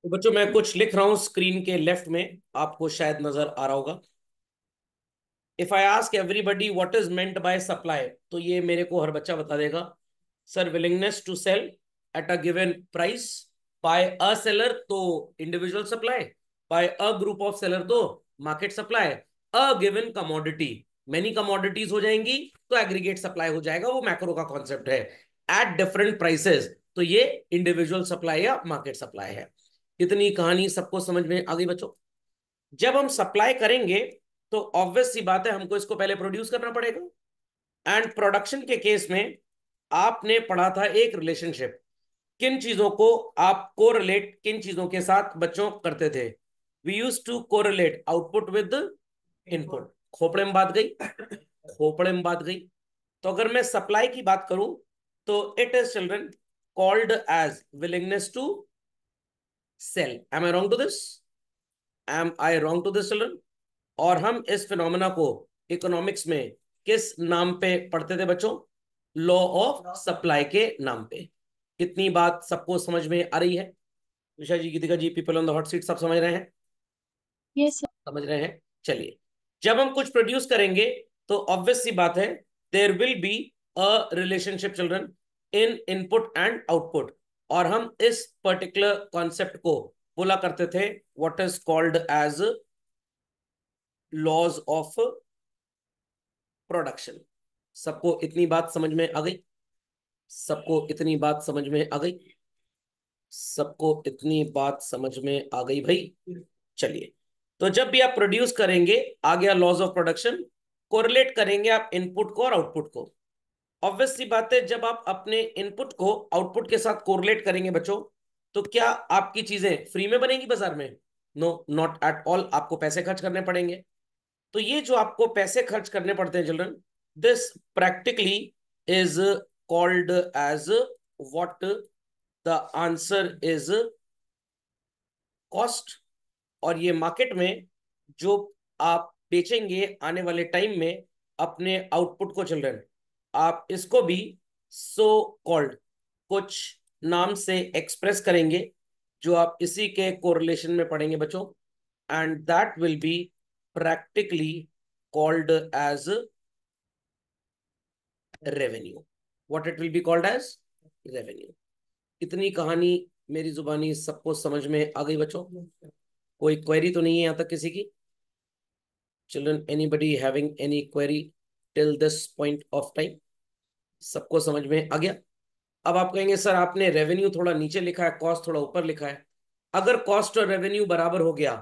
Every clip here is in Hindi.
तो बच्चों मैं कुछ लिख रहा हूं स्क्रीन के लेफ्ट में, आपको शायद नजर आ रहा होगा। If I ask everybody what is meant by supply, तो ये मेरे को हर बच्चा बता देगा। Sir, willingness to sell at a given price by a seller, तो individual supply. By a group of seller, तो market supply. A given commodity, many commodities हो जाएंगी तो एग्रीगेट सप्लाई हो जाएगा, वो मैक्रो का कॉन्सेप्ट है। एट डिफरेंट प्राइसेस, तो ये इंडिविजुअल सप्लाई या मार्केट सप्लाई है। इतनी कहानी सबको समझ में आ गई बच्चों? जब हम सप्लाई करेंगे तो ऑब्वियस सी बात है, हमको इसको पहले प्रोड्यूस करना पड़ेगा। एंड प्रोडक्शन के केस में आपने पढ़ा था एक रिलेशनशिप, किन चीजों को आप कोरिलेट किन चीजों के साथ बच्चों करते थे। We use to correlate output with input. खोपड़े में बात गई, खोपड़े में बात गई। तो अगर मैं सप्लाई की बात करूं तो it is children called as willingness to sell. Am I wrong to this? Am I wrong to this children? और हम इस फिनोमेना को इकोनॉमिक्स में किस नाम पे पढ़ते थे बच्चों? लॉ ऑफ सप्लाई के नाम पे। कितनी बात सबको समझ में आ रही है? Visha ji, Geetika ji, people on the hot seat, सब समझ रहे हैं? Yes sir. समझ रहे हैं। चलिए, जब हम कुछ प्रोड्यूस करेंगे तो ऑब्वियस सी बात है, there will be a relationship children in input and output. और हम इस पर्टिकुलर कॉन्सेप्ट को बोला करते थे what is called as laws of production. सबको इतनी बात समझ में आ गई? सबको इतनी बात समझ में आ गई? सबको इतनी बात समझ में आ गई भाई? चलिए, तो जब भी आप प्रोड्यूस करेंगे, आ गया लॉज ऑफ प्रोडक्शन। कोरिलेट करेंगे आप इनपुट को और आउटपुट को। ऑब्वियस सी बात है, जब आप अपने इनपुट को आउटपुट के साथ कोरिलेट करेंगे बच्चों, तो क्या आपकी चीजें फ्री में बनेगी बाजार में? नो, नॉट एट ऑल, आपको पैसे खर्च करने पड़ेंगे। तो ये जो आपको पैसे खर्च करने पड़ते हैं children, this practically is called as what? The answer is cost. और ये मार्केट में जो आप बेचेंगे आने वाले टाइम में अपने आउटपुट को चिल्ड्रन, आप इसको भी सो कॉल्ड कुछ नाम से एक्सप्रेस करेंगे, जो आप इसी के कोरिलेशन में पढ़ेंगे बच्चों। And that will B practically called as revenue. What it will be called as? Revenue. इतनी कहानी मेरी जुबानी सबको समझ में आ गई बच्चों? कोई क्वेरी तो नहीं है यहां तक किसी की? Children, anybody having any query till this point of time? सबको समझ में आ गया? अब आप कहेंगे सर आपने रेवेन्यू थोड़ा नीचे लिखा है, कॉस्ट थोड़ा ऊपर लिखा है। अगर कॉस्ट और रेवेन्यू बराबर हो गया,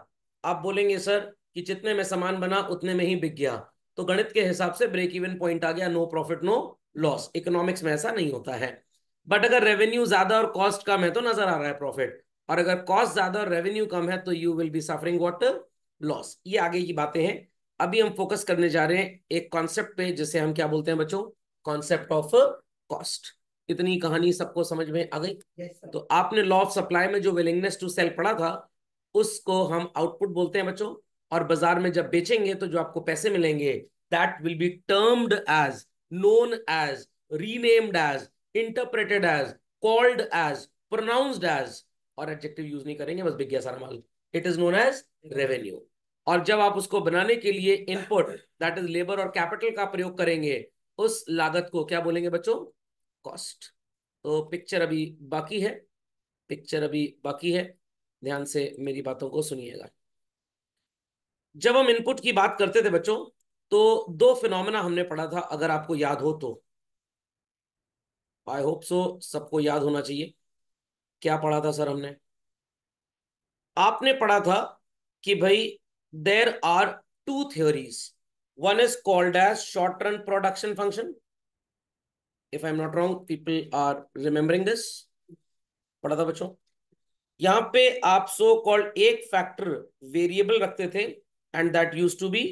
आप बोलेंगे सर कि जितने में सामान बना उतने में ही बिक गया, तो गणित के हिसाब से ब्रेक इवन पॉइंट आ गया, no profit no loss. Economics में ऐसा नहीं होता है। बट अगर रेवेन्यू ज्यादा और कॉस्ट कम है तो नजर आ रहा है प्रॉफिट, और अगर कॉस्ट ज्यादा और रेवेन्यू कम है तो you will be suffering what? Loss. ये आगे की बातें हैं। अभी हम फोकस करने जा रहे हैं एक कॉन्सेप्ट पे, जिसे हम क्या बोलते हैं बच्चों? Concept of cost. इतनी कहानी सबको समझ में आ गई? तो आपने लॉ ऑफ सप्लाई में जो विलिंगनेस टू सेल पढ़ा था, उसको हम आउटपुट बोलते हैं बच्चों। और बाजार में जब बेचेंगे तो जो आपको पैसे मिलेंगे, that will be termed as, known as, renamed as, interpreted as, called as, pronounced as, और एडजेक्टिव यूज नहीं करेंगे, बस बिक गया सारा माल। It is known as revenue. और जब आप उसको बनाने के लिए इनपुट, दैट इज लेबर और कैपिटल का प्रयोग करेंगे, उस लागत को क्या बोलेंगे बच्चों? कॉस्ट। तो पिक्चर अभी बाकी है, पिक्चर अभी बाकी है। ध्यान से मेरी बातों को सुनिएगा। जब हम इनपुट की बात करते थे बच्चों, तो दो फिनोमेना हमने पढ़ा था, अगर आपको याद हो तो। आई होप सो सबको याद होना चाहिए। क्या पढ़ा था सर हमने? आपने पढ़ा था कि भाई there are two theories, one is called as short run production function. If I am not wrong, people are remembering this. पढ़ा था बच्चों? यहां पे आप सो कॉल्ड एक फैक्टर वेरिएबल रखते थे, and that use to be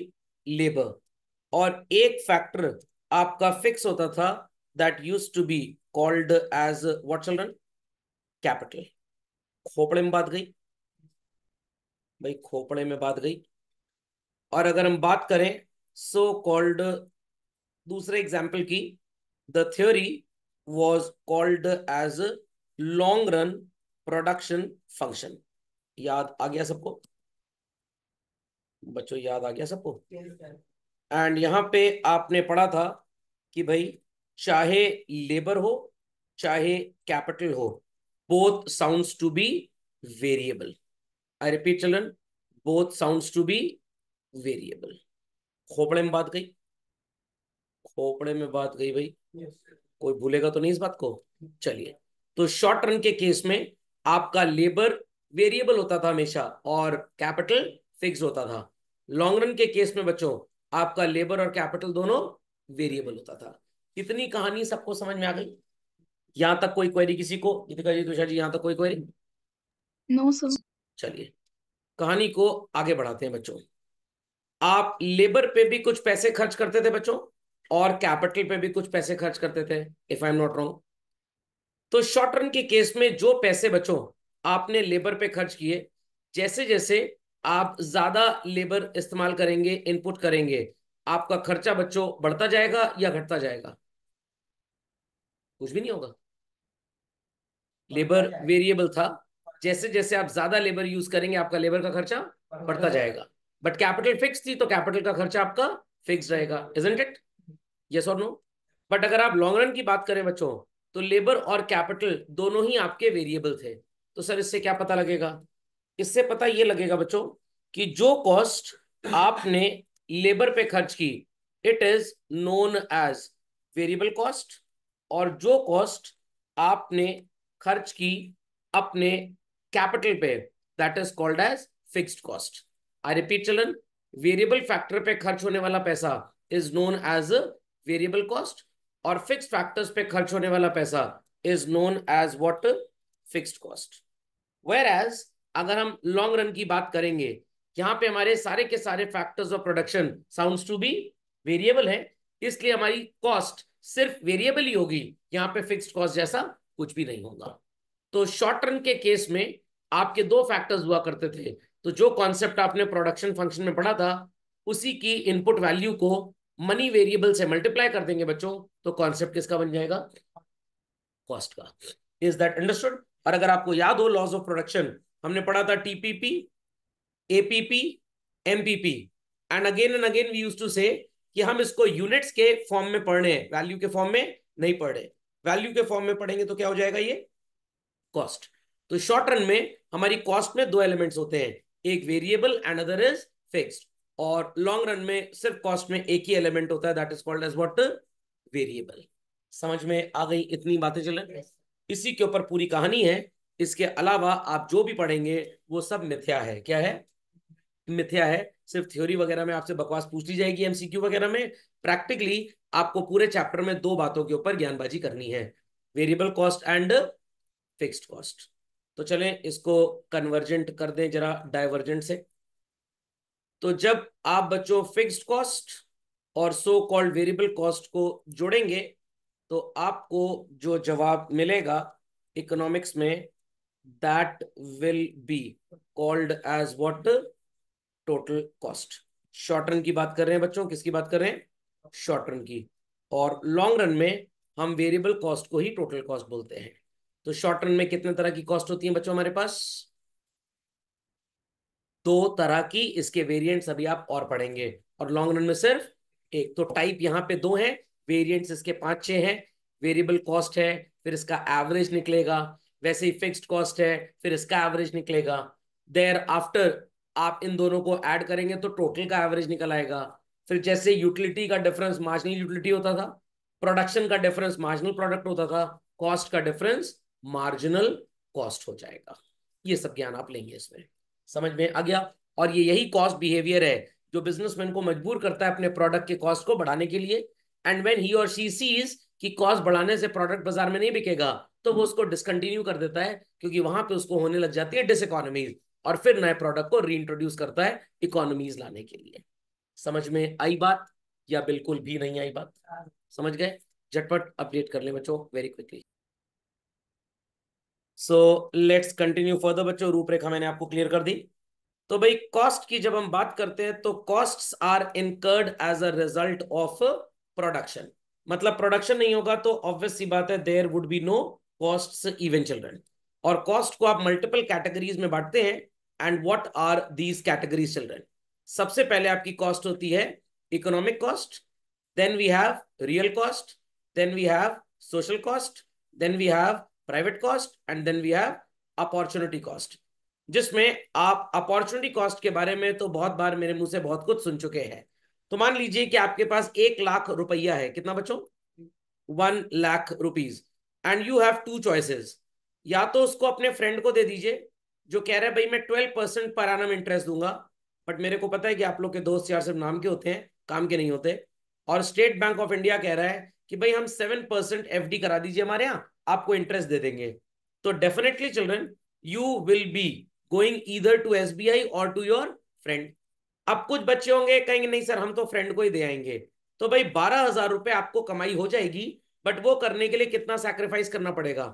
labour. और एक फैक्टर आपका फिक्स होता था, that use to be called as what children? Capital. खोपड़े में बात गई भाई, खोपड़े में बात गई। और अगर हम बात करें सो कॉल्ड दूसरे एग्जाम्पल की, the theory was called as long run production function. याद आ गया सबको? बच्चों याद आ गया सबको? एंड यहां पे आपने पढ़ा था कि भाई चाहे लेबर हो चाहे कैपिटल हो, both sounds to be variable. I repeat children, both sounds to be variable. खोपड़े में बात गई? खोपड़े में बात गई भाई? कोई भूलेगा तो नहीं इस बात को? चलिए, तो शॉर्ट रन के केस में आपका लेबर वेरिएबल होता था हमेशा और कैपिटल फिक्स होता था। लॉन्ग रन के केस में बच्चों आपका लेबर और कैपिटल दोनों वेरिएबल होता था। इतनी कहानी सबको समझ में आ गई? यहां तक कोई क्वेरी किसी को? गीतिका जी, तुषार जी, यहां तक कोई क्वेरी? No sir. चलिए कहानी को आगे बढ़ाते हैं बच्चों। आप लेबर पे भी कुछ पैसे खर्च करते थे बच्चों और कैपिटल पे भी कुछ पैसे खर्च करते थे, if I am not wrong. तो शॉर्ट रन के केस में जो पैसे बच्चों आपने लेबर पे खर्च किए, जैसे जैसे आप ज्यादा लेबर इस्तेमाल करेंगे, इनपुट करेंगे, आपका खर्चा बच्चों बढ़ता जाएगा या घटता जाएगा? कुछ भी नहीं होगा। लेबर वेरिएबल था, जैसे जैसे आप ज्यादा लेबर यूज करेंगे आपका लेबर का खर्चा बढ़ता जाएगा। बट कैपिटल फिक्स थी तो कैपिटल का खर्चा आपका फिक्स रहेगा, इजंट इट? यस और नो? बट अगर आप लॉन्ग रन की बात करें बच्चों, तो लेबर और कैपिटल दोनों ही आपके वेरिएबल थे। तो सर इससे क्या पता लगेगा? इससे पता ये लगेगा बच्चों कि जो कॉस्ट आपने लेबर पे खर्च की, it is known as variable cost, और जो कॉस्ट आपने खर्च की अपने कैपिटल पे, that is called as fixed cost. I repeat children, variable factor पे खर्च होने वाला पैसा is known as variable cost, और फिक्स्ड फैक्टर्स पे खर्च होने वाला पैसा is known as what? Fixed cost. Where as अगर हम लॉन्ग रन की बात करेंगे, यहां पे हमारे सारे के सारे factors of production sounds to be variable है, इसलिए हमारी कॉस्ट सिर्फ वेरिएबल ही होगी, यहां पे फिक्स्ड कॉस्ट जैसा कुछ भी नहीं होगा। तो शॉर्ट रन के केस में आपके दो फैक्टर्स हुआ करते थे। तो जो कॉन्सेप्ट आपने प्रोडक्शन फंक्शन में पढ़ा था, उसी की इनपुट वैल्यू को मनी वेरिएबल से मल्टीप्लाई कर देंगे बच्चों, तो कॉन्सेप्ट किसका बन जाएगा? कॉस्ट का। Is that understood? और अगर आपको याद हो लॉज ऑफ प्रोडक्शन, हमने पढ़ा था TPP, APP, MPP, and again we used to say कि हम इसको यूनिट्स के फॉर्म में पढ़ रहे हैं, वैल्यू के फॉर्म में नहीं पढ़ रहे। वैल्यू के फॉर्म में पढ़ेंगे तो क्या हो जाएगा? ये कॉस्ट। तो शॉर्ट रन में हमारी कॉस्ट में दो एलिमेंट्स होते हैं, एक variable and other is fixed, और लॉन्ग रन में सिर्फ कॉस्ट में एक ही एलिमेंट होता है, that is called as what? Variable. समझ में आ गई इतनी बातें चलें? इसी के ऊपर पूरी कहानी है। इसके अलावा आप जो भी पढ़ेंगे वो सब मिथ्या है। क्या है? मिथ्या है। सिर्फ थ्योरी वगैरह में आपसे बकवास पूछ ली जाएगी, एमसीक्यू वगैरह में। प्रैक्टिकली आपको पूरे चैप्टर में दो बातों के ऊपर ज्ञानबाजी करनी है, variable cost and fixed cost. तो चलें इसको कन्वर्जेंट कर दें जरा डाइवर्जेंट से। तो जब आप बच्चों फिक्स्ड कॉस्ट और सो कॉल्ड वेरिएबल कॉस्ट को जोड़ेंगे, तो आपको जो जवाब मिलेगा इकोनॉमिक्स में, that will be called as what? Total cost. Short run की बात कर रहे हैं बच्चों, किसकी बात कर रहे हैं? शॉर्ट रन की। और लॉन्ग रन में हम वेरिएबल कॉस्ट को ही टोटल कॉस्ट बोलते हैं। तो शॉर्ट रन में कितने तरह की कॉस्ट होती है बच्चों हमारे पास? दो तरह की, इसके वेरिएंट्स अभी आप और पढ़ेंगे। और लॉन्ग रन में सिर्फ एक। तो टाइप यहाँ पे दो हैं, वेरिएंट्स इसके पांच छह हैं। वेरिएबल कॉस्ट है, फिर इसका एवरेज निकलेगा। वैसे ही फिक्स्ड कॉस्ट है, फिर इसका एवरेज निकलेगा। देयर आफ्टर आप इन दोनों को ऐड करेंगे तो टोटल का एवरेज निकल आएगा। फिर जैसे यूटिलिटी का डिफरेंस मार्जिनल यूटिलिटी होता था, प्रोडक्शन का डिफरेंस मार्जिनल प्रोडक्ट होता था, कॉस्ट का डिफरेंस मार्जिनल कॉस्ट हो जाएगा। ये सब ज्ञान आप लेंगे इसमें। समझ में आ गया? और ये यही कॉस्ट बिहेवियर है जो बिजनेसमैन को मजबूर करता है अपने प्रोडक्ट के कॉस्ट को बढ़ाने के लिए। एंड व्हेन ही और शी सीज कि कॉस्ट बढ़ाने से प्रोडक्ट बाजार में नहीं बिकेगा, तो वो उसको डिसकंटिन्यू कर देता है, क्योंकि वहां पे उसको होने लग जाती है डिसइकोनॉमीज, और फिर नए प्रोडक्ट को रीइंट्रोड्यूस करता है इकोनॉमीज लाने के लिए। समझ में आई बात या बिल्कुल भी नहीं आई बात? समझ गए? झटपट अपडेट कर ले बच्चों, very quickly. So let's continue further बच्चों। रूपरेखा मैंने आपको क्लियर कर दी। तो भाई कॉस्ट की जब हम बात करते हैं तो costs are incurred as a result of production. मतलब प्रोडक्शन नहीं होगा तो ऑब्वियस सी बात है there would be no costs even children. और कॉस्ट को आप मल्टीपल कैटेगरीज में बांटते हैं। And what are these categories children? सबसे पहले आपकी कॉस्ट होती है economic cost, then we have real cost, then we have social cost, then we have private cost and then we have opportunity cost. जिसमें आप अपॉर्चुनिटी कॉस्ट के बारे में तो बहुत बार मेरे मुंह से बहुत कुछ सुन चुके हैं। तो मान लीजिए कि आपके पास 1 लाख रुपया है, कितना बच्चों? 1 lakh rupees, and you have two choices. या तो उसको अपने फ्रेंड को दे दीजिए जो कह रहा है भाई मैं 12% पर एनम इंटरेस्ट दूंगा, बट मेरे को पता है कि आप लोग के दोस्त यार सिर्फ नाम के होते हैं, काम के नहीं होते। और स्टेट बैंक ऑफ इंडिया कह रहा है कि भाई हम 7% एफडी करा दीजिए हमारे यहाँ, आपको इंटरेस्ट दे देंगे। तो definitely children you will be going either to SBI और टू योर फ्रेंड। अब कुछ बच्चे होंगे कहेंगे नहीं सर हम तो फ्रेंड को ही दे आएंगे। तो भाई 12,000 रुपए आपको कमाई हो जाएगी, बट वो करने के लिए कितना सैक्रिफाइस करना पड़ेगा?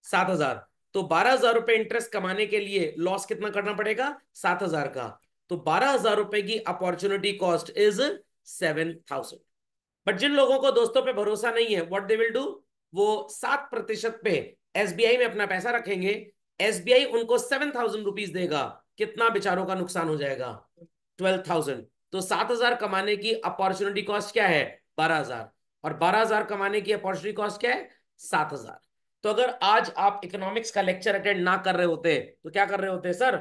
7,000। तो 12,000 रुपए इंटरेस्ट कमाने के लिए लॉस कितना करना पड़ेगा? 7,000 का। तो 12,000 रुपए की अपॉर्चुनिटी कॉस्ट इज 7,000। बट जिन लोगों को दोस्तों पे भरोसा नहीं है, व्हाट दे विल डू, वो 7% पे एसबीआई में अपना पैसा रखेंगे। एसबीआई उनको 7,000 रुपीज देगा, कितना बेचारों का नुकसान हो जाएगा? 12,000। तो 7,000 कमाने की अपॉर्चुनिटी कॉस्ट क्या है? 12,000। और 12,000 कमाने की अपॉर्चुनिटी कॉस्ट क्या है? 7,000। तो अगर आज आप इकोनॉमिक्स का लेक्चर अटेंड ना कर रहे होते तो क्या कर रहे होते सर?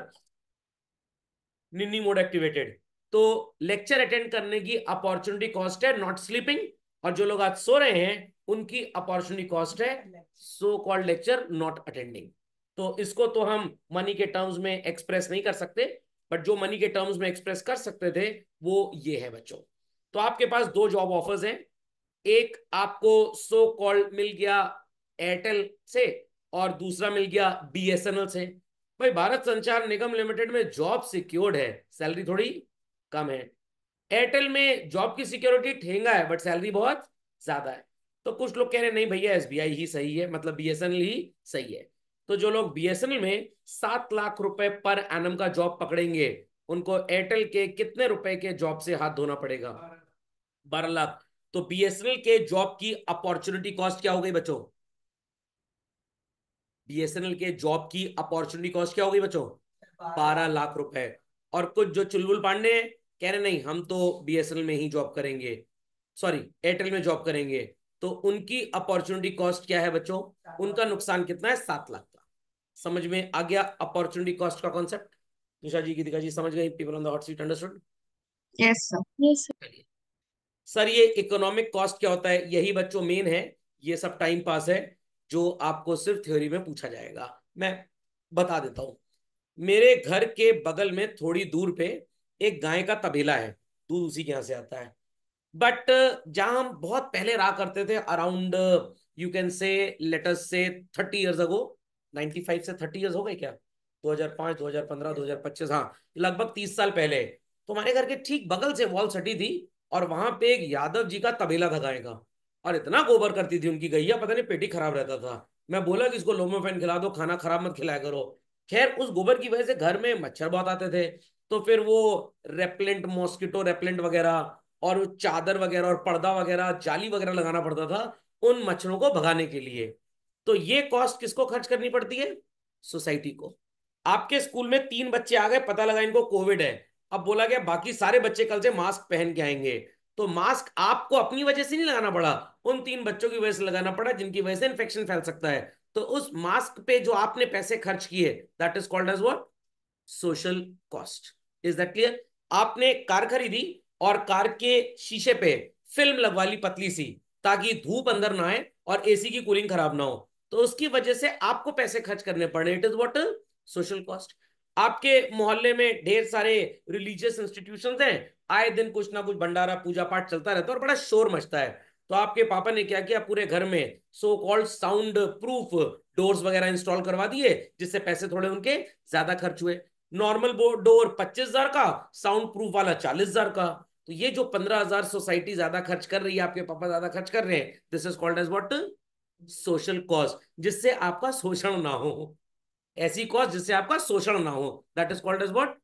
निन्नी mode activated. तो लेक्चर अटेंड करने की अपॉर्चुनिटी कॉस्ट है नॉट स्लीपिंग, और जो लोग आज सो रहे हैं उनकी अपॉर्चुनिटी कॉस्ट है so called lecture not attending. तो इसको तो हम मनी के टर्म्स में एक्सप्रेस नहीं कर सकते, बट जो मनी के टर्म्स में एक्सप्रेस कर सकते थे वो ये है बच्चों। तो आपके पास दो जॉब ऑफर्स हैं, एक आपको सो कॉल्ड मिल गया एयरटेल से और दूसरा मिल गया बीएसएनएल से। भाई भारत संचार निगम लिमिटेड में जॉब सिक्योर्ड है, सैलरी थोड़ी कम है। एयरटेल में जॉब की सिक्योरिटी ठेंगा है बट सैलरी बहुत ज्यादा है। तो कुछ लोग कह रहे हैं नहीं भैया एसबीआई ही सही है, मतलब बीएसएनएल ही सही है। तो जो लोग बीएसएनएल में 7 लाख रुपए पर एनम का जॉब पकड़ेंगे, उनको एयरटेल के कितने रुपए के जॉब से हाथ धोना पड़ेगा? 12 लाख। तो बीएसएनएल के जॉब की अपॉर्चुनिटी कॉस्ट क्या हो गई बच्चों? बीएसएनएल के जॉब की अपॉर्चुनिटी कॉस्ट क्या हो गई बच्चों? 12 लाख रुपए। और कुछ जो चुलबुल पांडे हैं कह रहे नहीं हम तो बीएसएनएल में ही जॉब करेंगे, सॉरी एयरटेल में जॉब करेंगे। तो उनकी अपॉर्चुनिटी कॉस्ट क्या है बच्चों? उनका नुकसान कितना है? 7 लाख का। समझ में आ गया अपॉर्चुनिटी कॉस्ट का कॉन्सेप्ट? निशा जी, गीतिका जी समझ गई? People on the hot seat understood? Yes sir. Yes sir. Sir ये इकोनॉमिक कॉस्ट क्या होता है? यही बच्चों मेन है, ये सब टाइम पास है जो आपको सिर्फ थ्योरी में पूछा जाएगा। मैं बता देता हूं। मेरे घर के बगल में थोड़ी दूर पे एक गाय का तबेला है, दूध उसी के यहाँ से आता है। बट जहां हम बहुत पहले रहा करते थे, around you can say let's say 30 years ago, 95 से 30 ईयर्स हो गए क्या? 2005, 2015, 2025, हाँ लगभग 30 साल पहले। तो हमारे घर के ठीक बगल से वॉल सटी थी, और वहां पे एक यादव जी का तबेला था गाय का। और इतना गोबर करती थी उनकी गैया, पता नहीं पेट ही खराब रहता था। मैं बोला कि इसको लोमोफेन खिला दो, खाना खराब मत खिलाया करो। खैर उस गोबर की वजह से घर में मच्छर बहुत आते थे। तो फिर वो रेपलेंट, मॉस्किटो रेपलेंट वगैरह और वो चादर वगैरह और पर्दा वगैरह जाली वगैरह लगाना पड़ता था उन मच्छरों को भगाने के लिए। तो ये कॉस्ट किसको खर्च करनी पड़ती है? सोसाइटी को। आपके स्कूल में 3 बच्चे आ गए, पता लगा इनको कोविड है। अब बोला गया बाकी सारे बच्चे कल से मास्क पहन के आएंगे। तो मास्क आपको अपनी वजह से नहीं लगाना पड़ा, उन 3 बच्चों की वजह से लगाना पड़ा जिनकी वजह से इन्फेक्शन फैल सकता है। तो उस मास्क पे जो आपने पैसे खर्च किए, that is called as what? Social cost. Is that clear? आपने कार खरीदी और कार के शीशे पे फिल्म लगवा ली पतली सी, ताकि धूप अंदर ना आए और एसी की कूलिंग खराब ना हो। तो उसकी वजह से आपको पैसे खर्च करने पड़े, it is what? Social cost. आपके मोहल्ले में ढेर सारे रिलीजियस इंस्टीट्यूशंस हैं, आए दिन कुछ ना कुछ भंडारा पूजा पाठ चलता रहता है और बड़ा शोर मचता है। तो आपके पापा ने क्या किया, पूरे घर में so called sound proof doors वगैरह इंस्टॉल करवा दिए, जिससे पैसे थोड़े उनके ज्यादा खर्च हुए। नॉर्मल डोर 25,000 का, साउंड प्रूफ वाला 40,000 का। तो ये जो 15,000 सोसाइटी ज्यादा खर्च कर रही है, आपके पापा ज्यादा खर्च कर रहे हैं, this is called as what? Social cost. जिससे आपका शोषण ना हो, ऐसी कॉस्ट जिससे आपका शोषण ना हो, that is called as what?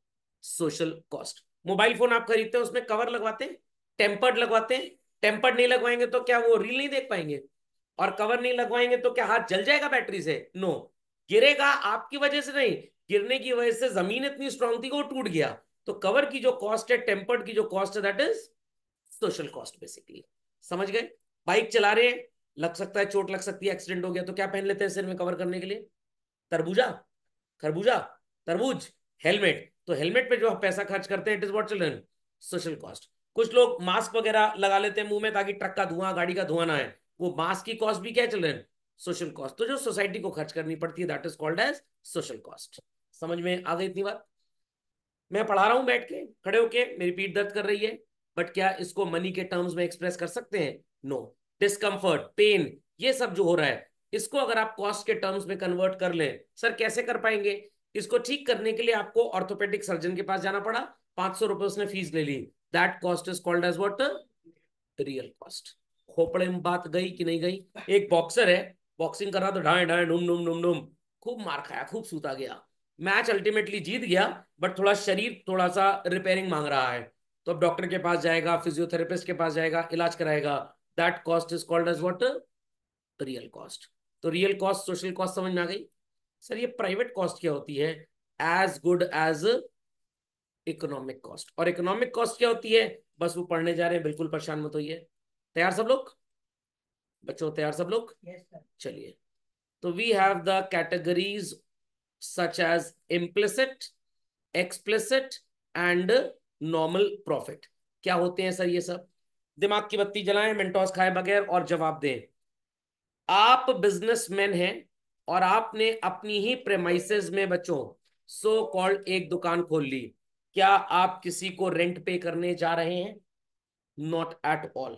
Social cost. Mobile phone आप खरीदते हैं उसमें कवर लगवाते हैं, टेम्पर्ड लगवाते हैं। टेम्पर्ड नहीं लगवाएंगे तो क्या वो रील नहीं देख पाएंगे? और कवर नहीं लगवाएंगे तो क्या हाथ जल जाएगा बैटरी से? नो। गिरेगा आपकी वजह से नहीं, गिरने की वजह से जमीन इतनी स्ट्रांग थी कि वो टूट गया। तो कवर की जो कॉस्ट है, टेम्पर्ड की जो कॉस्ट है, that is social cost basically. समझ गए? बाइक चला रहे हैं, लग सकता है, चोट लग सकती है, एक्सीडेंट हो गया, तो क्या पहन लेते हैं सिर में कवर करने के लिए? तरबूजा, खरबूजा, तरबूज, हेलमेट। तो हेलमेट पे जो आप पैसा खर्च करते हैं, it is what children? Social cost. कुछ लोग मास्क वगैरह लगा लेते हैं मुंह में ताकि ट्रक का धुआं, गाड़ी का धुआं ना आए, वो मास्क की कॉस्ट भी क्या है चिल्ड्रन? Social cost. तो जो सोसाइटी को खर्च करनी पड़ती है, that is called as social cost. समझ में आ गई इतनी बात? मैं पढ़ा रहा हूं बैठ के, खड़े होके, मेरी पीठ दर्द कर रही है, बट क्या इसको मनी के टर्म्स में एक्सप्रेस कर सकते हैं? नो। डिस्कम्फर्ट, पेन, ये सब जो हो रहा है, इसको अगर आप कॉस्ट के टर्म्स में कन्वर्ट कर लें, सर कैसे कर पाएंगे? इसको ठीक करने के लिए आपको ऑर्थोपेडिक सर्जन के पास जाना पड़ा, 500 रुपए उसने फीस ले ली, that cost is called as what? Real cost. खोपड़े में बात गई कि नहीं गई? एक बॉक्सर है, बॉक्सिंग कर रहा, तो ढाए ढाए नुम नुम नुम नुम, खूब मार खाया, खूब सूता गया, मैच अल्टीमेटली जीत गया, बट थोड़ा शरीर थोड़ा सा रिपेयरिंग मांग रहा है, तो अब डॉक्टर के पास जाएगा, फिजियोथेरेपिस्ट के पास जाएगा, इलाज कराएगा, that cost is called as what? Real cost. तो रियल कॉस्ट, सोशल कॉस्ट समझ में आ गई? सर ये प्राइवेट कॉस्ट क्या होती है? As good as economic cost. और इकोनॉमिक कॉस्ट क्या होती है? बस वो पढ़ने जा रहे हैं, बिल्कुल परेशान मत होइए। तैयार सब लोग? बच्चों तैयार सब लोग? चलिए, तो we have the categories such as implicit, explicit and normal profit. क्या होते हैं सर ये सब? दिमाग की बत्ती जलाएं, मेंटोस खाए बगैर, और जवाब दें। आप बिजनेसमैन हैं और आपने अपनी ही प्रेमाइसेस में बच्चों सो कॉल्ड एक दुकान खोल ली। क्या आप किसी को रेंट पे करने जा रहे हैं? Not at all.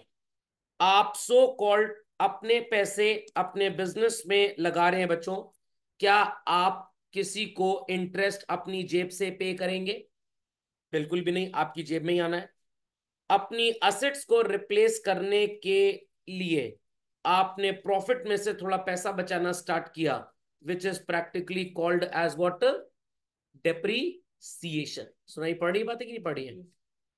आप सो कॉल्ड अपने पैसे अपने बिजनेस में लगा रहे हैं बच्चों। क्या आप किसी को इंटरेस्ट अपनी जेब से पे करेंगे? बिल्कुल भी नहीं, आपकी जेब में ही आना है। अपनी असेट्स को रिप्लेस करने के लिए आपने प्रॉफिट में से थोड़ा पैसा बचाना स्टार्ट किया, which is practically called as what? Depreciation. सुनाई पड़ रही बात है कि नहीं पड़ी है?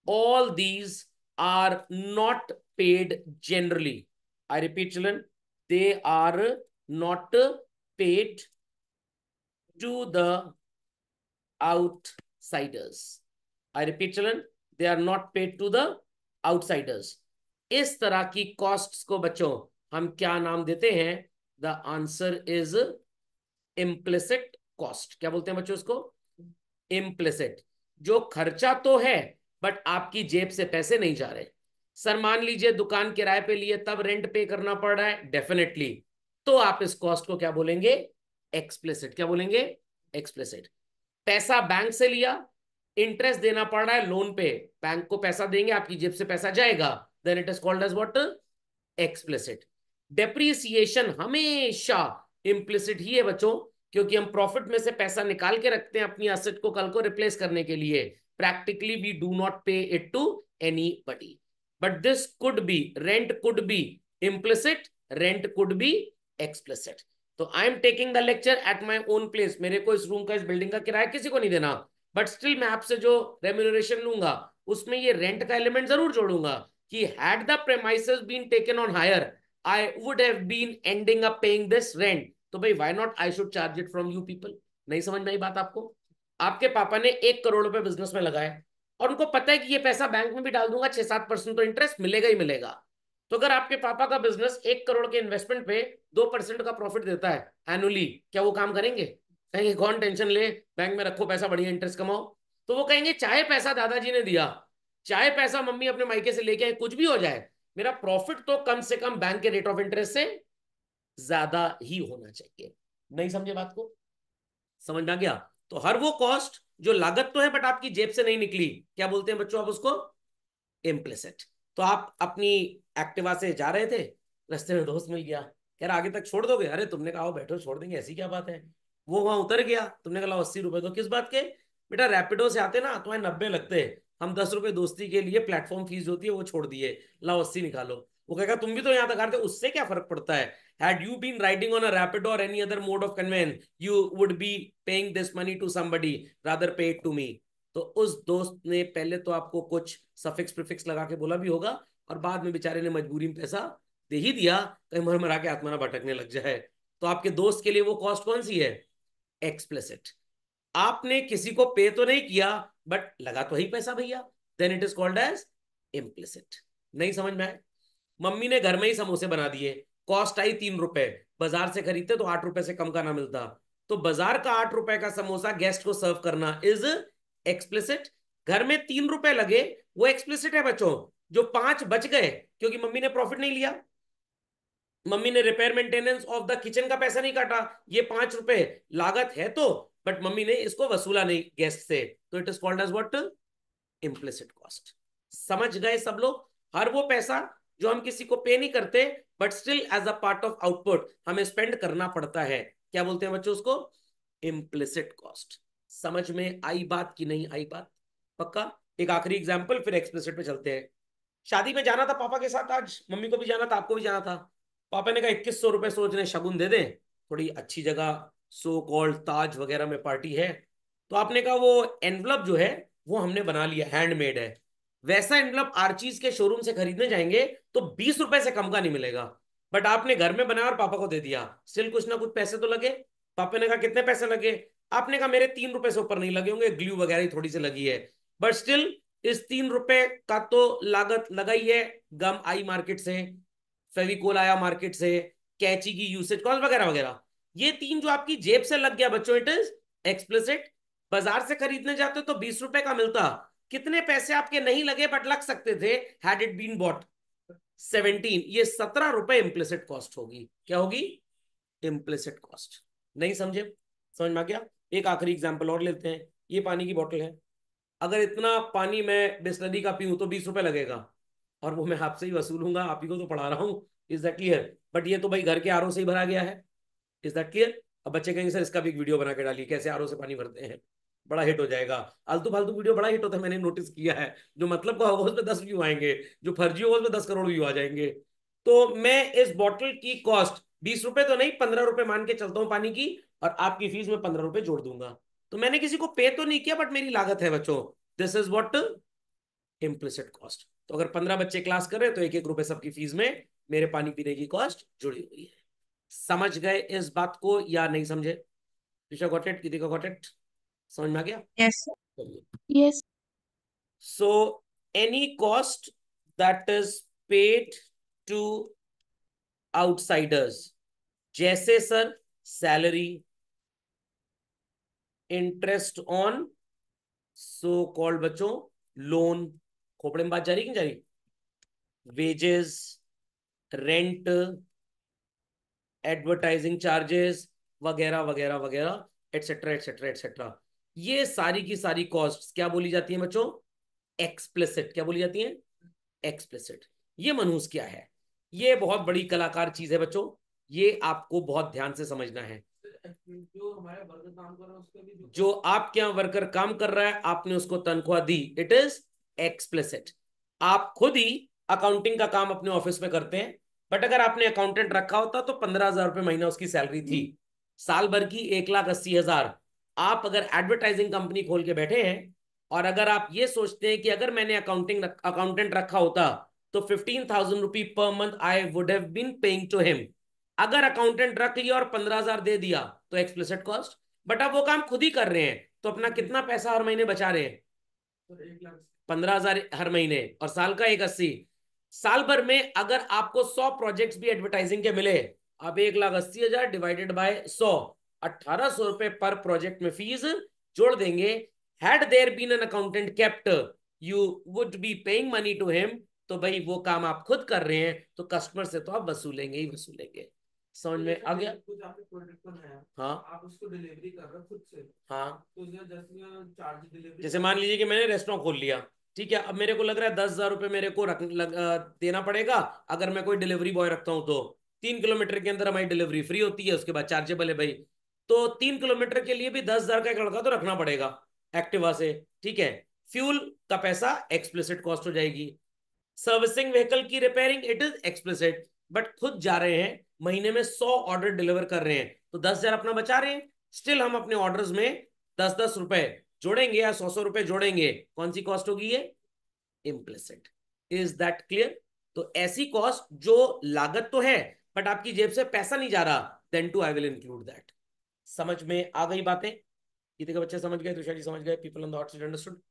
All these are not paid generally. I repeat children, they are not paid to the outsiders. I repeat children, they are not paid to the outsiders. इस तरह की कॉस्ट्स को बच्चों हम क्या नाम देते हैं? The answer is implicit cost. क्या बोलते हैं बच्चों इसको? इम्प्लिसिट। जो खर्चा तो है, बट आपकी जेब से पैसे नहीं जा रहे। सर मान लीजिए दुकान किराए पे लिए, तब रेंट पे करना पड़ रहा है, डेफिनेटली, तो आप इस कॉस्ट को क्या बोलेंगे? एक्सप्लिसिट। क्या बोलेंगे? एक्सप्लिसिट। पैसा बैंक से लिया, इंटरेस्ट देना पड़ रहा है लोन पे, बैंक को पैसा देंगे, आपकी जेब से पैसा जाएगा, then it is called as what? Explicit. Depreciation हमेशा इम्प्लिसिट ही है बच्चों, क्योंकि हम प्रॉफिट में से पैसा निकाल के रखते हैं अपनी एसेट को कल को रिप्लेस करने के लिए। Practically we do not pay it to anybody, but this could be, rent could be implicit, rent could be explicit. तो I am taking the lecture at my own place, मेरे को इस रूम का, इस बिल्डिंग का किराया किसी को नहीं देना, बट स्टिल मैं आपसे जो रेम्यूनरेशन लूंगा उसमें ये रेंट का एलिमेंट जरूर जोड़ूंगा कि had the premises been taken on hire, I would have been ending up paying this rent. तो भाई why not I should charge it from you people? नहीं समझ में आई बात आपको? आपके पापा ने 1 करोड़ रुपए बिजनेस में लगाए और उनको पता है कि ये पैसा बैंक में भी डाल दूंगा 6-7% तो इंटरेस्ट मिलेगा ही मिलेगा। तो अगर आपके पापा का बिजनेस 1 करोड़ के इन्वेस्टमेंट पे 2% का प्रॉफिट देता है एनुअली, क्या वो काम करेंगे? कहेंगे कौन टेंशन ले, बैंक में रखो पैसा, बढ़िया इंटरेस्ट कमाओ। तो वो कहेंगे चाहे पैसा दादाजी ने दिया, चाहे पैसा मम्मी अपने मायके से लेके आए, कुछ भी हो जाए, मेरा प्रॉफिट तो कम से कम बैंक के रेट ऑफ इंटरेस्ट से ज्यादा ही होना चाहिए। नहीं समझे बात को? समझ में आ गया? तो हर वो कॉस्ट जो लागत तो है बट आपकी जेब से नहीं निकली, क्या बोलते हैं बच्चों आप उसको? इम्प्लिसिट। तो आप अपनी एक्टिवा से जा रहे थे, रास्ते में दोस्त मिल गया, कह रहा आगे तक छोड़ दोगे? अरे तुमने कहा बैठो छोड़ देंगे, ऐसी क्या बात है। वो वहां उतर गया, तुमने कहा 80 रुपए दो। किस बात के? बेटा रैपिडो से आते ना तुम्हें 90 लगते, हम 10 रुपए दोस्ती के लिए प्लेटफॉर्म फीस होती है वो छोड़ दिए, लाओ 80 निकालो। वो कहेगा तुम भी तो यहाँ तक आ रहे थे, उससे क्या फर्क पड़ता है? Had you been riding on a Rapido और any other mode of conveyance, you would be paying this money to somebody, rather pay it to me. तो उस दोस्त ने पहले तो आपको कुछ सफिक्स प्रीफिक्स लगा के बोला भी होगा, और बाद में बेचारे ने मजबूरी में पैसा दे ही दिया, कहीं मर मरा के आत्मा ना भटकने लग जाए। तो आपके दोस्त के लिए वो कॉस्ट कौन सी है? एक्सप्लिसिट। आपने किसी को पे तो नहीं किया बट लगा तो ही पैसा भैया, then it is called as implicit. नहीं समझ में आए? मम्मी ने घर में ही समोसे बना दिए, कॉस्ट आई 3 रुपए, बाजार से खरीदते तो 8 रुपए से कम का ना मिलता, तो बाजार का 8 रुपए का समोसा गेस्ट को सर्व करना इज एक्सप्लिसिट। घर में 3 रुपए लगे, वो एक्सप्लिसिट है बच्चों। जो 5 बच गए क्योंकि मम्मी ने प्रॉफिट नहीं लिया, मम्मी ने repair maintenance of the kitchen का पैसा नहीं काटा, ये 5 रुपए लागत है तो, बट मम्मी ने इसको वसूला नहीं गेस्ट से, तो it is called as what? Implicit cost. समझ गए सब लोग? हर वो पैसा जो हम किसी को पे नहीं करते but still as a part of output हमें स्पेंड करना पड़ता है, क्या बोलते हैं बच्चों उसको? Implicit cost. समझ में आई बात कि नहीं आई बात? पक्का? एक आखिरी एग्जांपल फिर एक्सप्लिसिट पे चलते हैं। शादी में जाना था पापा के साथ, आज मम्मी को भी जाना था, आपको भी जाना था। पापा ने कहा 2100 रुपए सोच रहे शगुन दे दें, थोड़ी अच्छी जगह सो कॉल्ड ताज वगैरह में पार्टी है। तो आपने कहा वो एनवलप जो है वो हमने बना लिया, हैंडमेड है। वैसा एनवलप आर्चीज के शोरूम से खरीदने जाएंगे तो 20 रुपए से कम का नहीं मिलेगा, बट आपने घर में बनाया और पापा को दे दिया, स्टिल कुछ ना कुछ पैसे तो लगे। पापा ने कहा कितने पैसे लगे? आपने कहा मेरे 3 रुपए से ऊपर नहीं लगे होंगे, ग्लू वगैरह ही थोड़ी सी लगी है, बट स्टिल इस 3 रुपए का तो लागत लगा ही है। गम आई मार्केट से, फेविकोल आया मार्केट से, कैंची की यूसेज कॉस्ट वगैरह वगैरह, ये 3 जो आपकी जेब से लग गया बच्चों, इट इज एक्सप्लिसिट। बाजार से खरीदने जाते तो 20 रुपए का मिलता, कितने पैसे आपके नहीं लगे बट लग सकते थे, हैड इट बीन बॉट 17, ये 17 रुपए इम्प्लिसिट कॉस्ट होगी। क्या होगी? Implicit cost. नहीं समझे? समझ में आ गया? एक आखिरी एग्जांपल और लेते हैं। ये पानी की बोतल है, अगर इतना पानी मैं बिस्लरी का पीऊं तो 20 रुपए लगेगा, और वो मैं आपसे ही वसूलूंगा, आप ही को तो पढ़ा रहा हूँ। Is that clear? बट ये तो भाई घर के आरओ से ही भरा गया है। Is that clear? अब बच्चे कहेंगे सर इसका भी एक वीडियो बना के डालिए कैसे आरओ से पानी भरते हैं, बड़ा हिट हो जाएगा। आलतू फालतू वीडियो बड़ा हिट होता है, मैंने नोटिस किया है। जो मतलब का होगा उस पर 10 व्यू आएंगे, जो फर्जी होगा उस पर 10 करोड़ व्यू आ जाएंगे। तो मैं इस बॉटल की कॉस्ट 20 रुपए तो नहीं, 15 रुपए मान के चलता हूँ पानी की, और आपकी फीस में 15 रुपए जोड़ दूंगा। तो मैंने किसी को पे तो नहीं किया बट मेरी लागत है बच्चों। This is what? Implicit cost. तो अगर 15 बच्चे क्लास कर रहे हैं तो 1-1 रुपए सबकी फीस में मेरे पानी पीने की कॉस्ट जुड़ी हुई है। समझ गए इस बात को या नहीं समझे? Risha got it? Kritika got it? समझ में आ गया? Yes sir. चलिए। Yes. So any cost that is paid to outsiders, जैसे sir salary, interest on so called बच्चों लोन, खोपड़े में बात जा रही कि नहीं जा रही, वेजेस, रेंट, एडवर्टाइजिंग चार्जेस वगैरह वगैरह वगैरह, एटसेट्रा एटसेट्रा एटसेट्रा, ये सारी की सारी कॉस्ट क्या बोली जाती है बच्चों? एक्सप्लिसिट। क्या बोली जाती है? एक्सप्लिसिट। ये मनहूस क्या है? ये बहुत बड़ी कलाकार चीज है बच्चों, ये आपको बहुत ध्यान से समझना है। जो हमारे वर्कर काम कर रहा है उसके भी जो आपके यहाँ वर्कर काम कर रहा है आपने उसको तनख्वाह दी, इट इज एक्सप्लिसिट। आप खुद ही अकाउंटिंग का काम अपने ऑफिस में करते हैं, बट अगर आपने अकाउंटेंट रखा होता तो 15,000 रुपये महीना उसकी सैलरी थी, साल भर की 1,80,000। आप अगर एडवर्टाइजिंग कंपनी खोल के बैठे हैं और अगर आप ये सोचते हैं कि अगर मैंने अकाउंटेंट रखा होता तो 15,000 rupee per month I would have been paying to him, अगर अकाउंटेंट रख लिया और 15,000 दे दिया तो एक्सप्लिसिट कॉस्ट। बट अब वो काम खुद ही कर रहे हैं तो अपना कितना पैसा हर महीने बचा रहे हैं? 15,000 हर महीने, और साल का 1,80। साल भर में अगर आपको 100 प्रोजेक्ट्स भी एडवर्टाइजिंग के मिले, अब 1,80,000 डिवाइडेड बाय 100, 1,800 रुपए पर प्रोजेक्ट में फीस जोड़ देंगे। Had there been an accountant kept you would be paying money to him, तो भाई वो काम आप खुद कर रहे हैं तो कस्टमर से तो आप वसूलेंगे ही वसूलेंगे। समझ में आ गया? कुछ आपने प्रोडक्ट बनाया, हाँ, आप उसको डिलीवरी कर रहे हो खुद से, हाँ, तो जैसे चार्ज डिलीवरी, जैसे मान लीजिए कि मैंने रेस्टोरेंट खोल लिया, ठीक है, अब मेरे को लग रहा है 10,000 रुपये मेरे को देना पड़ेगा अगर मैं कोई डिलीवरी बॉय रखता हूँ तो 3 किलोमीटर के अंदर हमारी डिलीवरी फ्री होती है, उसके बाद चार्जेबल है भाई। तो 3 किलोमीटर के लिए भी 10,000 का एक लड़का तो रखना पड़ेगा एक्टिवा से, ठीक है। फ्यूल का पैसा एक्सप्लिसिट कॉस्ट हो जाएगी। सर्विसिंग व्हीकल की repairing it is explicit, but खुद जा रहे हैं महीने में 100 ऑर्डर डिलीवर कर रहे हैं तो 10,000 अपना बचा रहे हैं, स्टिल हम अपने ऑर्डर्स में 10-10 रुपए जोड़ेंगे या 100-100 रुपए जोड़ेंगे, कौन सी कॉस्ट होगी ये? इम्प्लिसिट। Is that clear? तो ऐसी कॉस्ट जो लागत तो है बट आपकी जेब से पैसा नहीं जा रहा, then too I will include that. समझ में आ गई बातें? गीता के बच्चे समझ गए, तुषार जी समझ गए, people on the hot seat understood?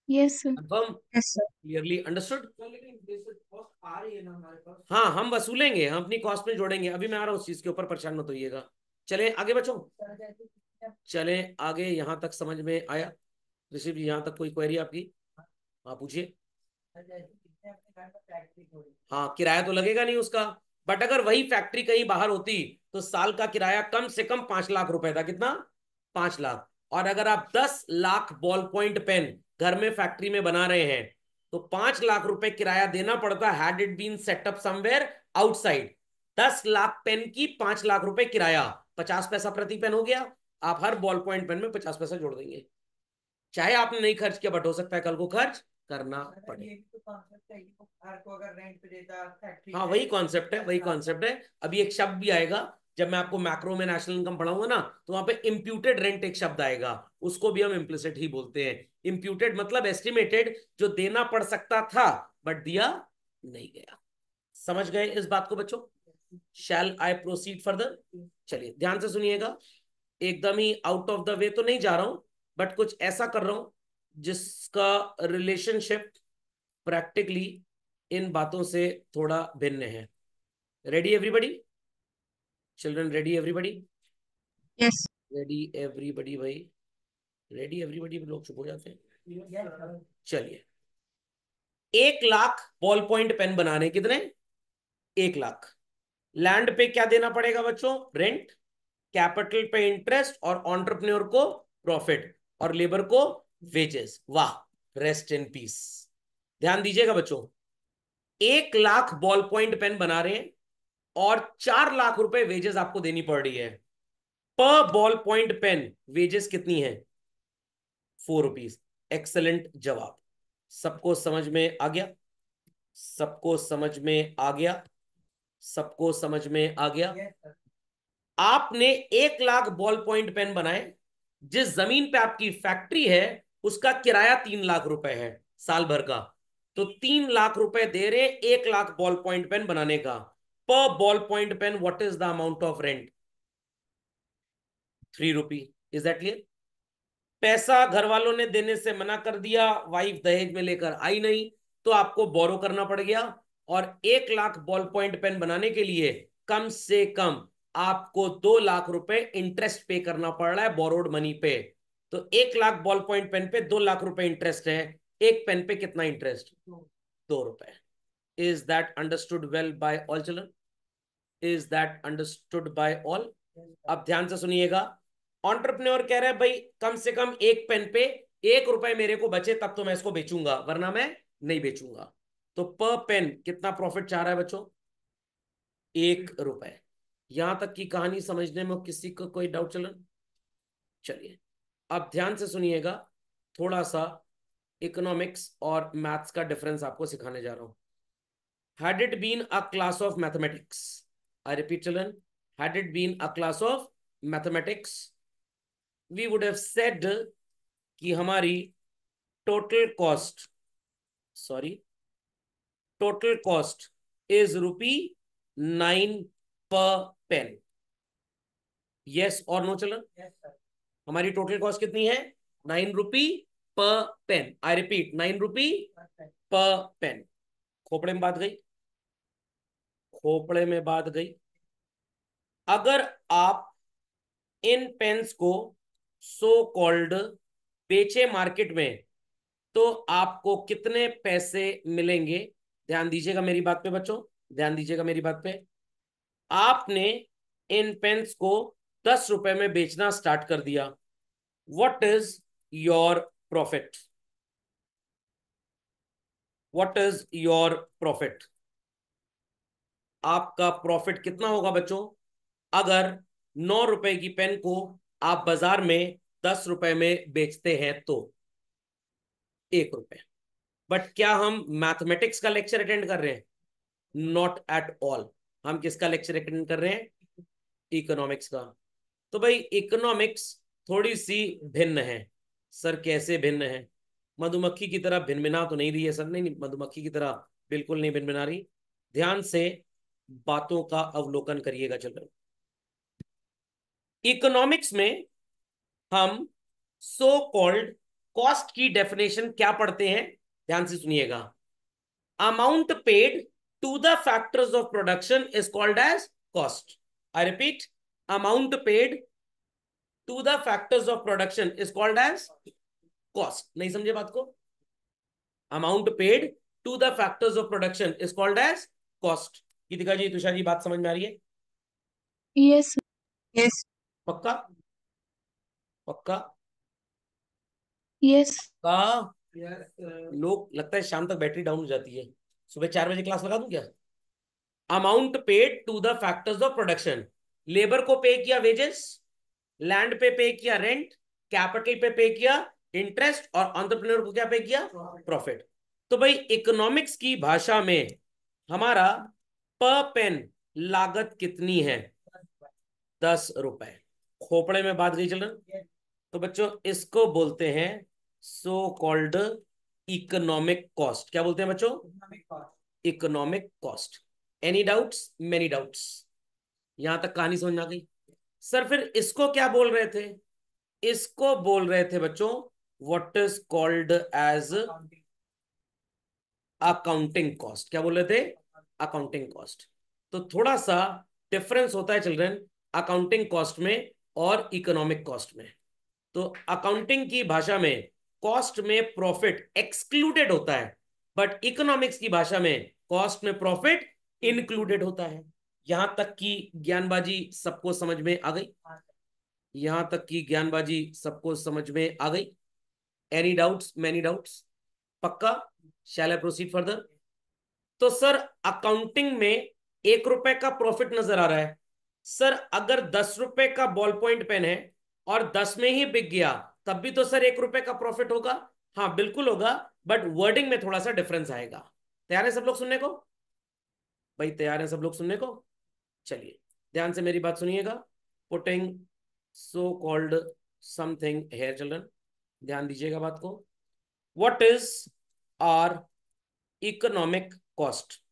Yes sir. Confirm? Yes sir. Clearly understood? लेकिन बेसिक कॉस्ट आ रही है ना हमारे पास। हाँ, हम वसूलेंगे, हम अपनी कॉस्ट में जोड़ेंगे, अभी मैं आ रहा हूँ उस चीज के ऊपर, परेशान मत होइएगा। चले आगे बच्चों, चले आगे। यहां तक समझ में आया? ऋषि जी यहाँ तक कोई क्वेरी आपकी? हाँ पूछिए। हाँ, किराया तो लगेगा नहीं उसका, बट अगर वही फैक्ट्री कहीं बाहर होती तो साल का किराया कम से कम 5 लाख रुपए था। कितना? 5 लाख। और अगर आप 10 लाख बॉल पॉइंट पेन घर में फैक्ट्री में बना रहे हैं तो 5 लाख रुपए किराया देना पड़ता, had it been set up somewhere outside. 10 lakh pen की 5 लाख रुपए किराया, 50 पैसा प्रति पेन हो गया। आप हर बॉल पॉइंट पेन में 50 पैसा जोड़ देंगे, चाहे आपने नहीं खर्च किया, बट हो सकता है कल को खर्च करना पड़े। हाँ, वही कॉन्सेप्ट है, वही कॉन्सेप्ट है। अभी एक शब्द भी आएगा जब मैं आपको मैक्रो में नेशनल इनकम पढ़ाऊंगा ना, तो वहां पे इम्प्यूटेड रेंट एक शब्द आएगा, उसको भी हम इम्प्लिसिट ही बोलते हैं। इम्प्यूटेड मतलब एस्टिमेटेड, जो देना पड़ सकता था बट दिया नहीं गया। समझ गए इस बात को बच्चों? शैल आई प्रोसीड फर्दर? चलिए ध्यान से सुनिएगा, एकदम ही आउट ऑफ द वे तो नहीं जा रहा हूं, बट कुछ ऐसा कर रहा हूं जिसका रिलेशनशिप प्रैक्टिकली इन बातों से थोड़ा भिन्न है। Ready everybody? Children ready everybody? Yes. Ready everybody भाई? रेडी एवरीबडी, लोग चुप हो जाते हैं। चलिए, 1 लाख बॉल पॉइंट पेन बनाने कितने? 1 लाख। लैंड पे क्या देना पड़ेगा बच्चों? रेंट। कैपिटल पे इंटरेस्ट, और ऑन्टरप्रन्योर को प्रॉफिट, और लेबर को वेजेस। वाह, रेस्ट इन पीस। ध्यान दीजिएगा बच्चों, 1 लाख बॉल पॉइंट पेन बना रहे हैं और 4 लाख रुपए वेजेस आपको देनी पड़ रही है। पर बॉल पॉइंट पेन वेजेस कितनी है? 4 रुपीज। एक्सलेंट जवाब। सबको समझ में आ गया? सबको समझ में आ गया? सबको समझ में आ गया? आपने 1 लाख बॉल पॉइंट पेन बनाए, जिस जमीन पे आपकी फैक्ट्री है उसका किराया 3 लाख रुपए है साल भर का, तो 3 लाख रुपए दे रहे 1 लाख बॉल पॉइंट पेन बनाने का। पर ball point pen what is the amount of rent? 3 rupee. Is that clear? पैसा घर वालों ने देने से मना कर दिया, वाइफ दहेज में लेकर आई नहीं, तो आपको बोरो करना पड़ गया, और 1 लाख बॉल पॉइंट पेन बनाने के लिए कम से कम आपको 2 लाख रुपए इंटरेस्ट पे करना पड़ रहा है, बोरोड मनी पे। तो 1 लाख बॉल पॉइंट पेन पे 2 लाख रुपए इंटरेस्ट है। एक पेन पे कितना इंटरेस्ट? 2 रुपए। Is that understood well by all children? Is that understood by all? अब ध्यान से सुनिएगा, एंटरप्रेन्योर कह रहा है भाई कम से कम एक पेन पे 1 रुपए मेरे को बचे तब तो मैं इसको बेचूंगा, वरना मैं नहीं बेचूंगा। तो पर पेन कितना प्रॉफिट चाह रहा है बच्चों? 1 रुपए। यहां तक की कहानी समझने में किसी को कोई डाउट? चलिए अब ध्यान से सुनिएगा, थोड़ा सा इकोनॉमिक्स और मैथ्स का डिफरेंस आपको सिखाने जा रहा हूं। Had it been a class of mathematics, I repeat, children, had it been a class of mathematics, we would have said कि हमारी total cost, sorry, total cost is ₹9 पर पेन। यस और नो चिल्ड्रन? हमारी टोटल कॉस्ट कितनी है? 9 रुपी पर पेन। आई रिपीट, 9 रुपी पर पेन। खोपड़े में बात गई? खोपड़े में बात गई। अगर आप इन पेन्स को सो कॉल्ड बेचे मार्केट में तो आपको कितने पैसे मिलेंगे? ध्यान दीजिएगा मेरी बात पे बच्चों, ध्यान दीजिएगा मेरी बात पे। आपने इन पेन्स को 10 रुपए में बेचना स्टार्ट कर दिया, what is your profit? What is your profit? आपका प्रॉफिट कितना होगा बच्चों अगर 9 रुपए की पेन को आप बाजार में 10 रुपए में बेचते हैं तो? 1 रुपए। बट क्या हम मैथमेटिक्स का लेक्चर अटेंड कर रहे हैं? Not at all. हम किसका लेक्चर अटेंड कर रहे हैं? इकोनॉमिक्स का। तो भाई इकोनॉमिक्स थोड़ी सी भिन्न है। सर कैसे भिन्न है? मधुमक्खी की तरह भिनभिना तो नहीं रही है सर? नहीं नहीं, मधुमक्खी की तरह बिल्कुल नहीं भिनभिना रही। ध्यान से बातों का अवलोकन करिएगा चिल्ड्रन। इकोनॉमिक्स में हम सो कॉल्ड कॉस्ट की डेफिनेशन क्या पढ़ते हैं, ध्यान से सुनिएगा। Amount paid to the factors of production is called as cost. I repeat, amount paid to the factors of production is called as cost. नहीं समझे बात को? Amount paid to the factors of production is called as cost. Gitika ji, Tushar ji, बात समझ में आ रही है? यस यस पक्का? पक्का? यस। का लोग लगता है शाम तक बैटरी डाउन हो जाती है। सुबह 4 बजे क्लास लगा दूं क्या? Amount paid to the factors of production, labour को पे किया वेजेस, लैंड पे किया रेंट, कैपिटल पे किया इंटरेस्ट, और एंटरप्रेन्योर को क्या पे किया? प्रॉफिट। तो भाई इकोनॉमिक्स की भाषा में हमारा पर पेन लागत कितनी है? 10 रुपए। खोपड़े में बात गई चिल्ड्रन। तो बच्चों इसको बोलते हैं सो कॉल्ड इकोनॉमिक कॉस्ट। क्या बोलते हैं बच्चों? Economic cost. Any doubts? Many doubts? यहां तक कहानी समझ में आ गई? सर फिर इसको क्या बोल रहे थे? इसको बोल रहे थे बच्चों what is called as accounting cost. क्या बोल रहे थे? Accounting cost. तो थोड़ा सा डिफरेंस होता है चिल्ड्रन अकाउंटिंग कॉस्ट में और इकोनॉमिक कॉस्ट में। तो अकाउंटिंग की भाषा में कॉस्ट में प्रॉफिट एक्सक्लूडेड होता है, बट इकोनॉमिक्स की भाषा में कॉस्ट में प्रॉफिट इंक्लूडेड होता है। यहां तक की ज्ञानबाजी सबको समझ में आ गई? यहां तक की ज्ञानबाजी सबको समझ में आ गई? Any doubts? Many doubts? पक्का? शैल आई प्रोसीड फर्दर? तो सर अकाउंटिंग में 1 रुपए का प्रॉफिट नजर आ रहा है। सर अगर 10 रुपए का बॉल पॉइंट पेन है और 10 में ही बिक गया, तब भी तो सर 1 रुपए का प्रॉफिट होगा। हाँ बिल्कुल होगा, बट वर्डिंग में थोड़ा सा डिफरेंस आएगा। तैयार है सब लोग सुनने को? भाई तैयार है सब लोग सुनने को? चलिए ध्यान से मेरी बात सुनिएगा। Putting so called something here children, ध्यान दीजिएगा बात को। What is our economic cost?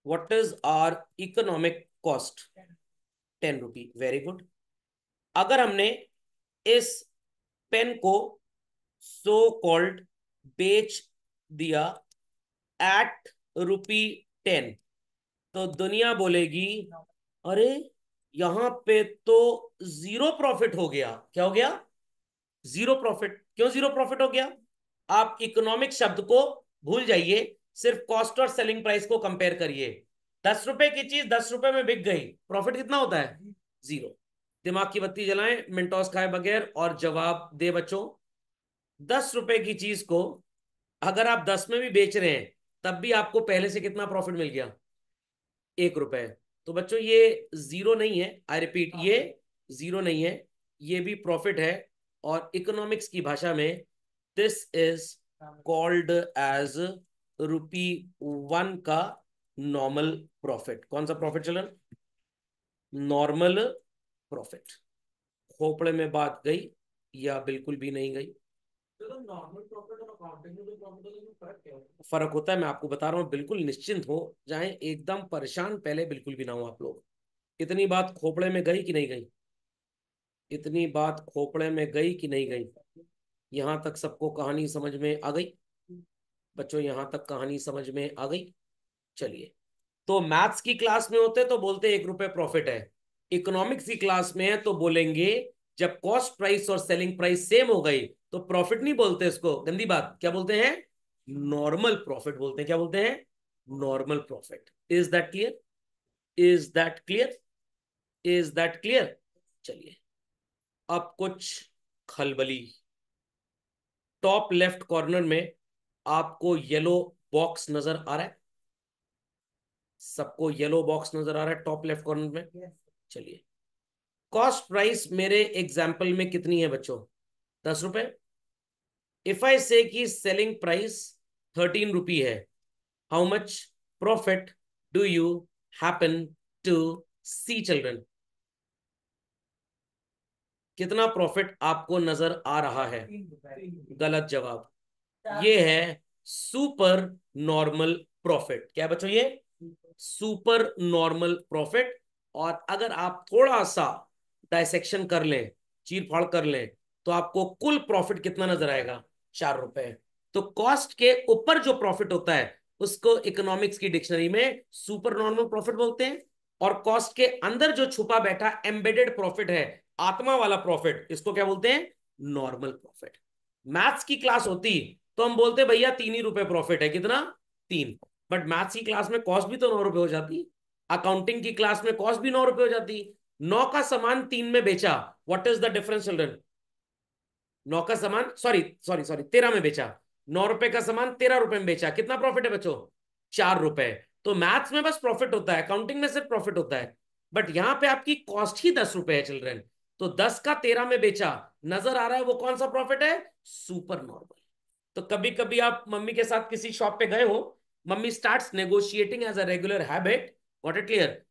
What is our economic cost? 10 rupee. Very good. अगर हमने इस पेन को सो कॉल्ड बेच दिया एट ₹10, तो दुनिया बोलेगी अरे यहां पे तो जीरो प्रॉफिट हो गया। क्या हो गया? Zero profit. क्यों जीरो प्रॉफिट हो गया? आप इकोनॉमिक शब्द को भूल जाइए, सिर्फ कॉस्ट और सेलिंग प्राइस को कंपेयर करिए। 10 रुपए की चीज 10 रुपए में बिक गई, प्रॉफिट कितना होता है? जीरो। दिमाग की बत्ती जलाएं, मिंटोस खाए बगैर, और जवाब दे बच्चों। 10 रुपए की चीज को अगर आप 10 में भी बेच रहे हैं, तब भी आपको पहले से कितना प्रॉफिट मिल गया? 1 रुपए। तो बच्चों ये जीरो नहीं है, आई रिपीट, ये जीरो नहीं है, ये भी प्रॉफिट है। और इकोनॉमिक्स की भाषा में दिस इज कॉल्ड एज ₹1 का नॉर्मल प्रॉफिट। कौन सा प्रॉफिट चलन? Normal profit. खोपड़े में बात गई या बिल्कुल भी नहीं गई? तो नॉर्मल प्रॉफिट और अकाउंटिंग में जो प्रॉफिट होता है उसमें फर्क क्या होता है? फर्क होता है, मैं आपको बता रहा हूँ, बिल्कुल निश्चिंत हो जाए, एकदम परेशान पहले बिल्कुल भी ना हो आप लोग। इतनी बात खोपड़े में गई कि नहीं गई? इतनी बात खोपड़े में गई कि नहीं गई? यहां तक सबको कहानी समझ में आ गई? बच्चों यहां तक कहानी समझ में आ गई? चलिए, तो मैथ्स की क्लास में होते तो बोलते 1 रुपए प्रॉफिट है। इकोनॉमिक्स की क्लास में है तो बोलेंगे जब कॉस्ट प्राइस और सेलिंग प्राइस सेम हो गई तो प्रॉफिट नहीं बोलते, इसको गंदी बात क्या बोलते हैं? नॉर्मल प्रॉफिट बोलते हैं। क्या बोलते हैं? Normal profit. Is that clear? Is that clear? Is that clear? चलिए, अब कुछ खलबली। टॉप लेफ्ट कॉर्नर में आपको येलो बॉक्स नजर आ रहा है? सबको येलो बॉक्स नजर आ रहा है टॉप लेफ्ट कॉर्नर में? चलिए, कॉस्ट प्राइस मेरे एग्जाम्पल में कितनी है बच्चों? 10 रुपए। इफ आई से कि सेलिंग प्राइस 13 रुपी है, how much profit do you happen to see children? कितना प्रॉफिट आपको नजर आ रहा है? गलत जवाब। ये है सुपर नॉर्मल प्रॉफिट। क्या है बच्चों? ये सुपर नॉर्मल प्रॉफिट। और अगर आप थोड़ा सा डायसेक्शन कर लें, चीर फाड़ कर लें, तो आपको कुल प्रॉफिट कितना नजर आएगा? 4 रुपए। तो कॉस्ट के ऊपर जो प्रॉफिट होता है उसको इकोनॉमिक्स की डिक्शनरी में सुपर नॉर्मल प्रॉफिट बोलते हैं, और कॉस्ट के अंदर जो छुपा बैठा एम्बेडेड प्रॉफिट है, आत्मा वाला प्रॉफिट, इसको क्या बोलते हैं? Normal profit. मैथ्स की क्लास होती तो हम बोलते भैया 3 ही रुपए प्रॉफिट है, कितना? 3। बट मैथ्स की क्लास में कॉस्ट भी तो 9 रुपए हो जाती, अकाउंटिंग की क्लास में कॉस्ट भी 9 रुपए हो जाती। 9 का सामान 3 में बेचा, what is the difference children? 9 का सामान, सॉरी सॉरी सॉरी, 13 में बेचा। 9 रुपए का सामान 13 रुपए में बेचा, कितना प्रॉफिट है बच्चों? 4 रुपए। तो मैथ्स में बस प्रॉफिट होता है, अकाउंटिंग में सिर्फ प्रॉफिट होता है। बट यहां पे आपकी कॉस्ट ही 10 रुपए है चिल्ड्रन। तो 10 का 13 में बेचा, नजर आ रहा है वो कौन सा प्रॉफिट है? Super normal. तो कभी कभी आप मम्मी के साथ किसी शॉप पे गए हो, mummy starts negotiating as a regular habit, what it clear,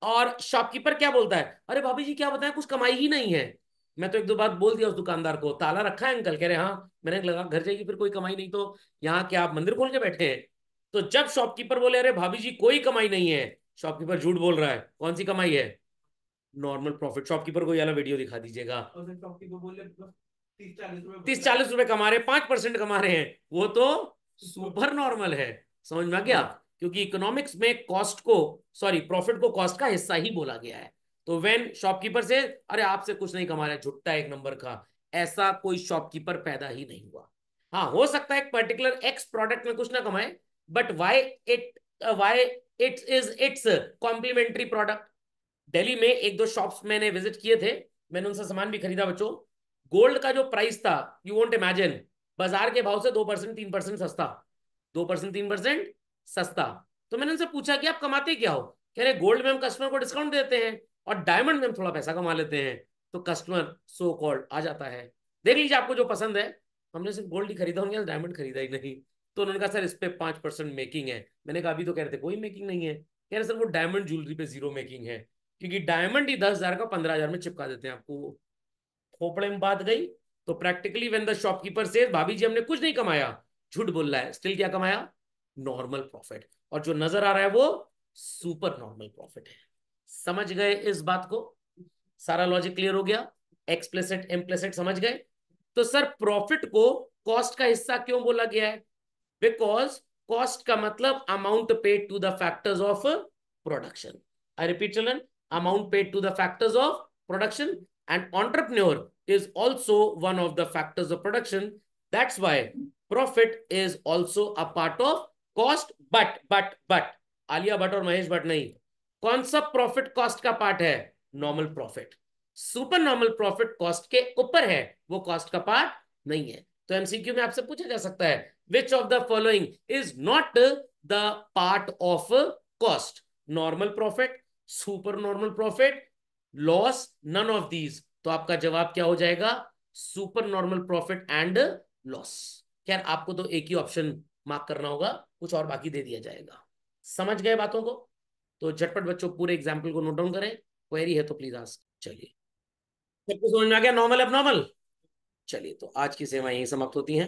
और शॉपकीपर क्या बोलता है? अरे भाभी जी क्या बताएं, कुछ कमाई ही नहीं है। मैं तो एक दो बात बोल दिया उस दुकानदार को, ताला रखा है अंकल? कह रहे हाँ। मैंने लगा घर जाएगी फिर कोई कमाई नहीं तो यहाँ क्या आप मंदिर खोल के बैठे हैं? तो जब शॉपकीपर बोले अरे भाभी जी कोई कमाई नहीं है, शॉपकीपर झूठ बोल रहा है, कौन सी कमाई है? Normal profit. शॉपकीपर को ये वाला वीडियो दिखा दीजिएगा। 30-40 रुपए कमा रहे, 5% कमा रहे हैं, वो तो सुपर नॉर्मल है। समझ में आ गया? क्योंकि इकोनॉमिक्स में कॉस्ट को, सॉरी प्रॉफिट को कॉस्ट का हिस्सा ही बोला गया है। तो व्हेन शॉपकीपर से अरे आपसे कुछ नहीं कमा रहे, झुट्टा एक नंबर का, ऐसा कोई शॉपकीपर पैदा ही नहीं हुआ। हाँ हो सकता है एक पर्टिकुलर एक्स प्रोडक्ट में कुछ ना कमाए, but why it's complimentary product. Delhi में एक दो शॉप्स मैंने विजिट किए थे, मैंने उनसे सामान भी खरीदा बच्चों। गोल्ड का जो प्राइस था, यू वोंट इमेजिन, बाजार के भाव से 2% 3% सस्ता। 2% 3% सस्ता। तो मैंने उनसे पूछा कि आप कमाते क्या हो? कह रहे गोल्ड में हम कस्टमर को डिस्काउंट देते हैं और डायमंड में हम थोड़ा पैसा कमा लेते हैं, तो कस्टमर सो कॉल्ड आ जाता है। देख लीजिए आपको जो पसंद है। हमने सिर्फ गोल्ड ही खरीदा, उन्होंने डायमंड खरीदा ही नहीं। तो उन्होंने कहा सर इस पे 5% मेकिंग है। मैंने कहा अभी तो कह रहे थे कोई मेकिंग नहीं है। कह रहे सर वो डायमंड ज्वेलरी पे 0 मेकिंग है, क्योंकि डायमंड ही 10,000 का 15,000 में चिपका देते हैं आपको। खोपड़े में बात गई। तो प्रैक्टिकली व्हेन द शॉपकीपर से भाभी जी हमने कुछ नहीं कमाया, झूठ बोल रहा है, स्टिल क्या कमाया? Normal profit. और जो नजर आ रहा है वो सुपर नॉर्मल प्रॉफिट है। समझ गए इस बात को? सारा लॉजिक क्लियर हो गया? एक्सप्लिसिट इम्प्लिसिट समझ गए? तो सर प्रॉफिट को कॉस्ट का हिस्सा क्यों बोला गया है? बिकॉज कॉस्ट का मतलब amount paid to the factors of production. I repeat children, amount paid to the factors of production, and entrepreneur is also one of the factors of production. That's why profit is also a part of cost. But Alia Bhatt और महेश भट्ट नहीं, कौन सा प्रॉफिट कॉस्ट का पार्ट है? Normal profit. Super normal profit cost के ऊपर है, वो कॉस्ट का पार्ट नहीं है। तो एमसीक्यू में आपसे पूछा जा सकता है which of the following is not the part of cost? Normal profit, super normal profit, loss, none of these. तो आपका जवाब क्या हो जाएगा? Super normal profit and loss. खैर आपको तो एक ही ऑप्शन मार्क करना होगा, कुछ और बाकी दे दिया जाएगा। समझ गए बातों को? तो झटपट बच्चों पूरे एग्जाम्पल को नोट डाउन करें, क्वेरी है तो प्लीज आस्क। चलिए सबको समझ में आ गया, नॉर्मल अब नॉर्मल। चलिए तो आज की सेवा यही समाप्त होती है।